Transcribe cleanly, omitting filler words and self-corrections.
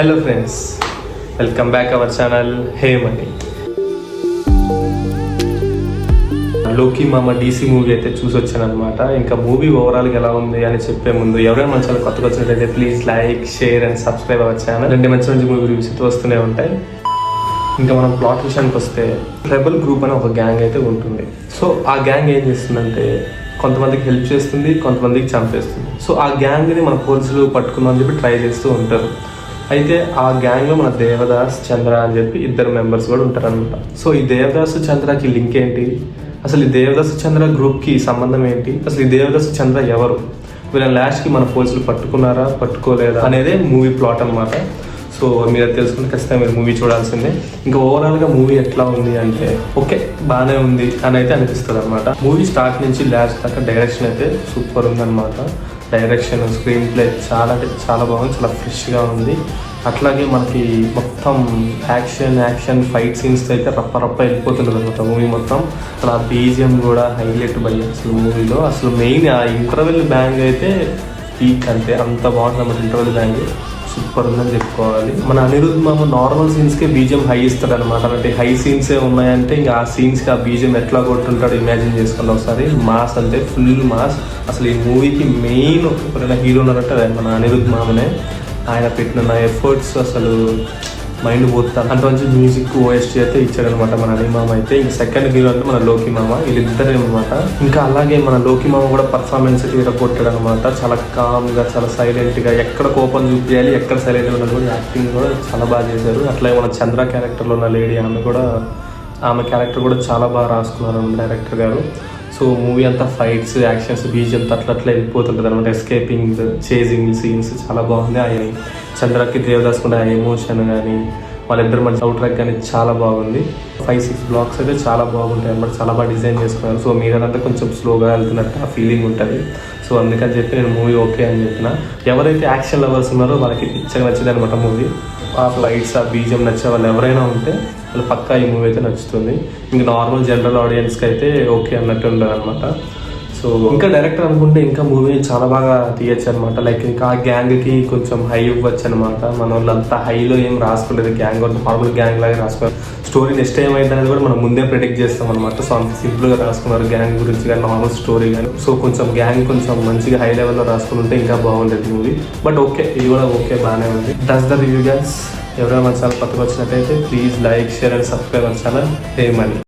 Hello friends, welcome back our channel hey money. లోకి మామ DC movie అయితే చూసి వచ్చాను అనమాట. ఇంకా మూవీ ఓవరాల్గా ఎలా ఉంది అని చెప్పే ముందు ఎవరైనా మన ఛానల్ కొత్తగా వచ్చినట్లయితే please like, share and subscribe our channel. అంటే మంచి మంచి మూవీ రివ్యూస్ అయితే వస్తూనే ఉంటాయి. ఇంకా మనం ప్లాట్ విషయానికి వస్తే ట్రైబల్ గ్రూప్ అని ఒక గ్యాంగ్ అయితే ఉంటుంది. సో ఆ గ్యాంగ్ ఏం చేస్తుందంటే కొంతమందికి హెల్ప్ చేస్తుంది, కొంతమందికి చంపేస్తుంది. సో ఆ గ్యాంగ్ని మన పోలీసులు పట్టుకుందామని చెప్పి ట్రై చేస్తూ ఉంటారు. అయితే ఆ గ్యాంగ్లో మన దేవదాస్, చంద్ర అని చెప్పి ఇద్దరు మెంబర్స్ కూడా ఉంటారనమాట. సో ఈ దేవదాస్ చంద్రకి లింక్ ఏంటి, అసలు ఈ దేవదాస్ చంద్ర గ్రూప్కి సంబంధం ఏంటి, అసలు ఈ దేవదాస్ చంద్ర ఎవరు, వీళ్ళని లాస్ట్కి మన పోలీసులు పట్టుకున్నారా పట్టుకోలేదా అనేదే మూవీ ప్లాట్ అనమాట. సో మీరు అది తెలుసుకుంటే ఖచ్చితంగా మీరు మూవీ చూడాల్సిందే. ఇంకా ఓవరాల్గా మూవీ ఎట్లా ఉంది అంటే ఓకే బాగానే ఉంది అని అయితే అనిపిస్తుంది అనమాట. మూవీ స్టార్ట్ నుంచి లాస్ట్ దాకా డైరెక్షన్ అయితే సూపర్ ఉందన్నమాట. డైరెక్షన్, స్క్రీన్ ప్లే చాలా అంటే చాలా బాగుంది, చాలా ఫ్రెష్గా ఉంది. అట్లాగే మనకి మొత్తం యాక్షన్ ఫైట్ సీన్స్ అయితే రప్ప వెళ్ళిపోతుంది అనమాట మూవీ మొత్తం. అసలు ఆ BGM కూడా హైలైట్ బయ్య అసలు మూవీలో. అసలు మెయిన్ ఆ ఇంటర్వెల్ బ్యాంగ్ అయితే పీక్, అంతే అంత బాగుంటుంది అన్నమాట. ఇంటర్వెల్ బ్యాంగ్ సూపర్ ఉందని చెప్పుకోవాలి. మన అనిరుద్ధ్ మామ నార్మల్ సీన్స్కే BGM హై ఇస్తాడు అనమాట. అంటే హై సీన్సే ఉన్నాయంటే ఇంకా ఆ సీన్స్కి ఆ BGM ఎట్లా కొట్టుంటాడు ఇమాజిన్ చేసుకోండి ఒకసారి. మాస్ అంటే ఫుల్ మాస్. అసలు ఈ మూవీకి మెయిన్ ఎప్పుడైనా హీరో ఉన్నారంటే అదే మన అనిరుద్ధ్ మామనే. ఆయన పెట్టిన ఎఫర్ట్స్ అసలు మైండ్ పోతాను. అంత మంచి మ్యూజిక్ OST అయితే ఇచ్చాడనమాట మన అనిల్ మామ అయితే. ఇంకా సెకండ్ హీరో అంటే మన లోకి మామ, వీళ్ళిద్దరే అనమాట. ఇంకా అలాగే మన లోకి మామ కూడా పర్ఫార్మెన్స్ కొట్టాడు అనమాట. చాలా కామ్గా, చాలా సైలెంట్గా, ఎక్కడ కోపం చూపించాలి, ఎక్కడ సైలెంట్గా ఉన్నది కూడా యాక్టింగ్ కూడా చాలా బాగా చేశారు. అట్లాగే మన చంద్ర క్యారెక్టర్లో ఉన్న లేడీ ఆమె క్యారెక్టర్ కూడా చాలా బాగా రాసుకున్నారు డైరెక్టర్ గారు. సో మూవీ అంతా ఫైట్స్, యాక్షన్స్, BGM అట్లా వెళ్ళిపోతుంటుంది అనమాట. ఎస్కేపింగ్, చేజింగ్ సీన్స్ చాలా బాగుంది. ఆయన చంద్రకి దేవదాస్ కూడా ఎమోషన్ కానీ వాళ్ళిద్దరు మంచి అవుట్ ట్రాక్ కానీ చాలా బాగుంది. 5-6 బ్లాక్స్ అయితే చాలా బాగుంటాయి అనమాట. చాలా బాగా డిజైన్ చేసుకున్నారు. సో మీరంతా కొంచెం స్లోగా వెళ్తున్నట్టు ఆ ఫీలింగ్ ఉంటుంది. సో అందుకని చెప్పి నేను మూవీ ఓకే అని చెప్పిన. ఎవరైతే యాక్షన్ లవర్స్ ఉన్నారో వాళ్ళకి పిచ్చగా నచ్చింది అనమాట మూవీ. ఆ ఫైట్స్, ఆ BGM నచ్చే వాళ్ళు ఎవరైనా ఉంటే వాళ్ళు పక్కా ఈ మూవీ అయితే నచ్చుతుంది. ఇంకా నార్మల్ జనరల్ ఆడియన్స్కి అయితే ఓకే అన్నట్టు ఉండదు అనమాట. సో ఇంకా డైరెక్టర్ అనుకుంటే ఇంకా మూవీ చాలా బాగా తీయచ్చు అనమాట. లైక్ ఇంకా ఆ గ్యాంగ్కి కొంచెం హై ఇవ్వచ్చు అనమాట. మన వాళ్ళు అంతా హైలో ఏం రాసుకోలేదు, గ్యాంగ్ నార్మల్ గ్యాంగ్ లాగా రాసుకున్నారు. స్టోరీ నెక్స్ట్ ఏమైంది అనేది కూడా మనం ముందే ప్రెడిక్ట్ చేస్తాం అనమాట. సో అంత సింపుల్గా రాసుకున్నారు గ్యాంగ్ గురించి కానీ, నార్మల్ స్టోరీ కానీ. సో కొంచెం గ్యాంగ్ కొంచెం మంచిగా హై లెవెల్లో రాసుకుని ఉంటే ఇంకా బాగుండేది మూవీ. బట్ ఓకే, ఇది కూడా ఓకే బాగానే ఉంది. That's the review guys. ఎవరైనా మన ఛానల్ కొత్తగా వచ్చినట్టయితే please like, share and subscribe our channel hey money.